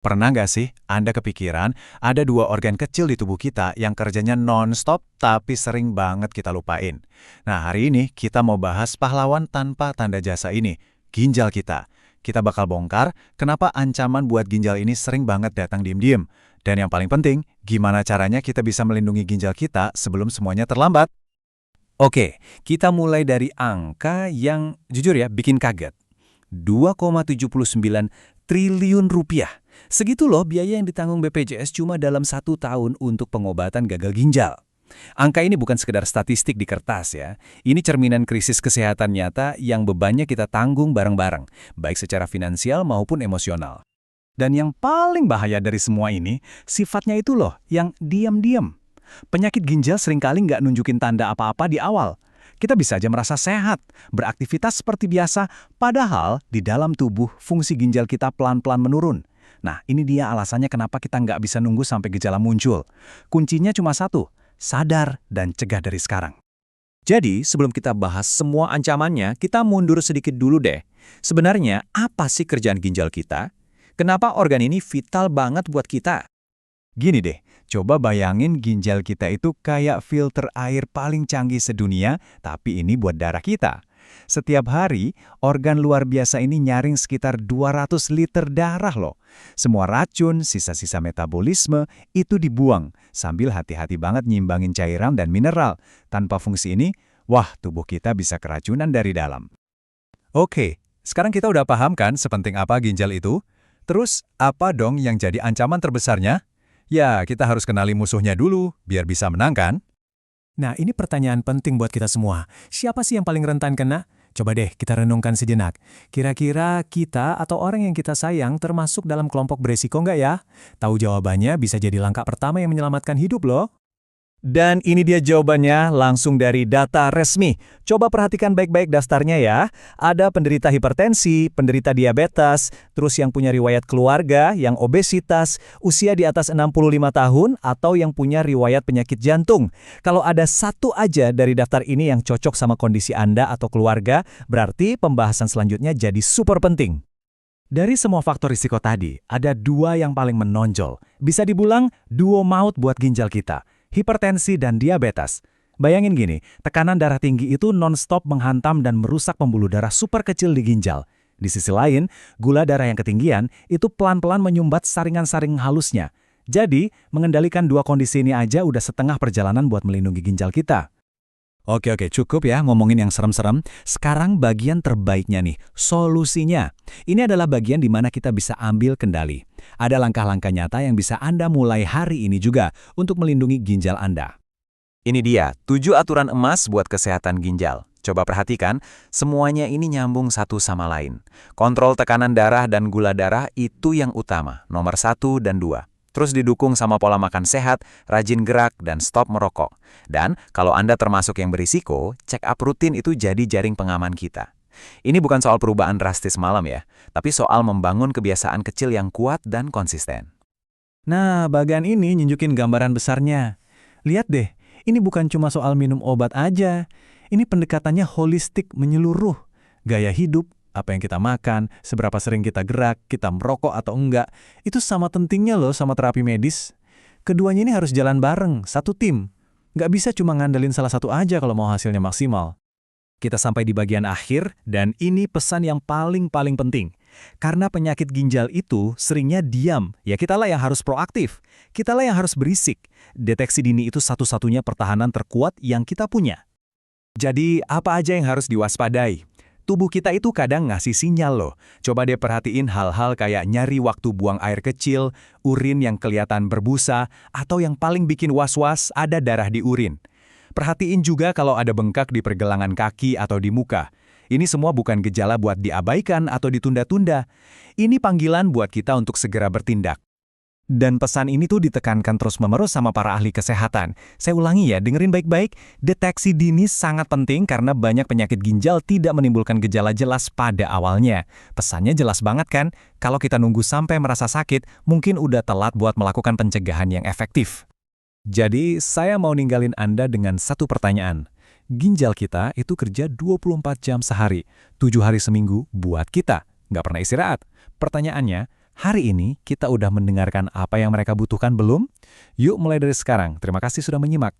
Pernah nggak sih Anda kepikiran ada dua organ kecil di tubuh kita yang kerjanya non-stop tapi sering banget kita lupain? Nah, hari ini kita mau bahas pahlawan tanpa tanda jasa ini, ginjal kita. Kita bakal bongkar kenapa ancaman buat ginjal ini sering banget datang diem-diem. Dan yang paling penting, gimana caranya kita bisa melindungi ginjal kita sebelum semuanya terlambat? Oke, kita mulai dari angka yang jujur ya bikin kaget. 2,79 triliun rupiah. Segitu loh biaya yang ditanggung BPJS cuma dalam 1 tahun untuk pengobatan gagal ginjal. Angka ini bukan sekedar statistik di kertas ya. Ini cerminan krisis kesehatan nyata yang bebannya kita tanggung bareng-bareng, baik secara finansial maupun emosional. Dan yang paling bahaya dari semua ini, sifatnya itu loh, yang diam-diam. Penyakit ginjal seringkali nggak nunjukin tanda apa-apa di awal. Kita bisa aja merasa sehat, beraktivitas seperti biasa, padahal di dalam tubuh fungsi ginjal kita pelan-pelan menurun. Nah, ini dia alasannya kenapa kita nggak bisa nunggu sampai gejala muncul. Kuncinya cuma satu, sadar dan cegah dari sekarang. Jadi, sebelum kita bahas semua ancamannya, kita mundur sedikit dulu deh. Sebenarnya, apa sih kerjaan ginjal kita? Kenapa organ ini vital banget buat kita? Gini deh, coba bayangin ginjal kita itu kayak filter air paling canggih sedunia, tapi ini buat darah kita. Setiap hari, organ luar biasa ini nyaring sekitar 200 liter darah loh. Semua racun, sisa-sisa metabolisme, itu dibuang, sambil hati-hati banget nyimbangin cairan dan mineral. Tanpa fungsi ini, wah tubuh kita bisa keracunan dari dalam. Oke, sekarang kita udah paham kan sepenting apa ginjal itu? Terus, apa dong yang jadi ancaman terbesarnya? Ya, kita harus kenali musuhnya dulu, biar bisa menang kan? Nah, ini pertanyaan penting buat kita semua. Siapa sih yang paling rentan kena? Coba deh kita renungkan sejenak. Kira-kira kita atau orang yang kita sayang termasuk dalam kelompok beresiko nggak ya? Tahu jawabannya bisa jadi langkah pertama yang menyelamatkan hidup loh. Dan ini dia jawabannya langsung dari data resmi. Coba perhatikan baik-baik daftarnya ya. Ada penderita hipertensi, penderita diabetes, terus yang punya riwayat keluarga, yang obesitas, usia di atas 65 tahun, atau yang punya riwayat penyakit jantung. Kalau ada satu aja dari daftar ini yang cocok sama kondisi Anda atau keluarga, berarti pembahasan selanjutnya jadi super penting. Dari semua faktor risiko tadi, ada dua yang paling menonjol. Bisa dibilang duo maut buat ginjal kita. Hipertensi dan diabetes. Bayangin gini, tekanan darah tinggi itu non-stop menghantam dan merusak pembuluh darah super kecil di ginjal. Di sisi lain, gula darah yang ketinggian itu pelan-pelan menyumbat saringan-saring halusnya. Jadi, mengendalikan dua kondisi ini aja udah setengah perjalanan buat melindungi ginjal kita. Oke, cukup ya ngomongin yang serem-serem. Sekarang bagian terbaiknya nih, solusinya. Ini adalah bagian di mana kita bisa ambil kendali. Ada langkah-langkah nyata yang bisa Anda mulai hari ini juga untuk melindungi ginjal Anda. Ini dia, 7 aturan emas buat kesehatan ginjal. Coba perhatikan, semuanya ini nyambung satu sama lain. Kontrol tekanan darah dan gula darah itu yang utama, nomor 1 dan 2. Terus didukung sama pola makan sehat, rajin gerak, dan stop merokok. Dan kalau Anda termasuk yang berisiko, check up rutin itu jadi jaring pengaman kita. Ini bukan soal perubahan drastis malam ya, tapi soal membangun kebiasaan kecil yang kuat dan konsisten. Nah, bagian ini nunjukin gambaran besarnya. Lihat deh, ini bukan cuma soal minum obat aja. Ini pendekatannya holistik menyeluruh. Gaya hidup, apa yang kita makan, seberapa sering kita gerak, kita merokok atau enggak, itu sama pentingnya loh sama terapi medis. Keduanya ini harus jalan bareng, satu tim. Nggak bisa cuma ngandelin salah satu aja kalau mau hasilnya maksimal. Kita sampai di bagian akhir, dan ini pesan yang paling penting. Karena penyakit ginjal itu seringnya diam, ya kitalah yang harus proaktif. Kitalah yang harus berisik. Deteksi dini itu satu-satunya pertahanan terkuat yang kita punya. Jadi, apa aja yang harus diwaspadai? Tubuh kita itu kadang ngasih sinyal loh. Coba deh perhatiin hal-hal kayak nyari waktu buang air kecil, urin yang kelihatan berbusa, atau yang paling bikin was-was ada darah di urin. Perhatiin juga kalau ada bengkak di pergelangan kaki atau di muka. Ini semua bukan gejala buat diabaikan atau ditunda-tunda. Ini panggilan buat kita untuk segera bertindak. Dan pesan ini tuh ditekankan terus-menerus sama para ahli kesehatan. Saya ulangi ya, dengerin baik-baik. Deteksi dini sangat penting karena banyak penyakit ginjal tidak menimbulkan gejala jelas pada awalnya. Pesannya jelas banget kan? Kalau kita nunggu sampai merasa sakit, mungkin udah telat buat melakukan pencegahan yang efektif. Jadi, saya mau ninggalin Anda dengan satu pertanyaan. Ginjal kita itu kerja 24 jam sehari, 7 hari seminggu buat kita. Nggak pernah istirahat. Pertanyaannya, Hari ini kita udah mendengarkan apa yang mereka butuhkan belum? Yuk mulai dari sekarang. Terima kasih sudah menyimak.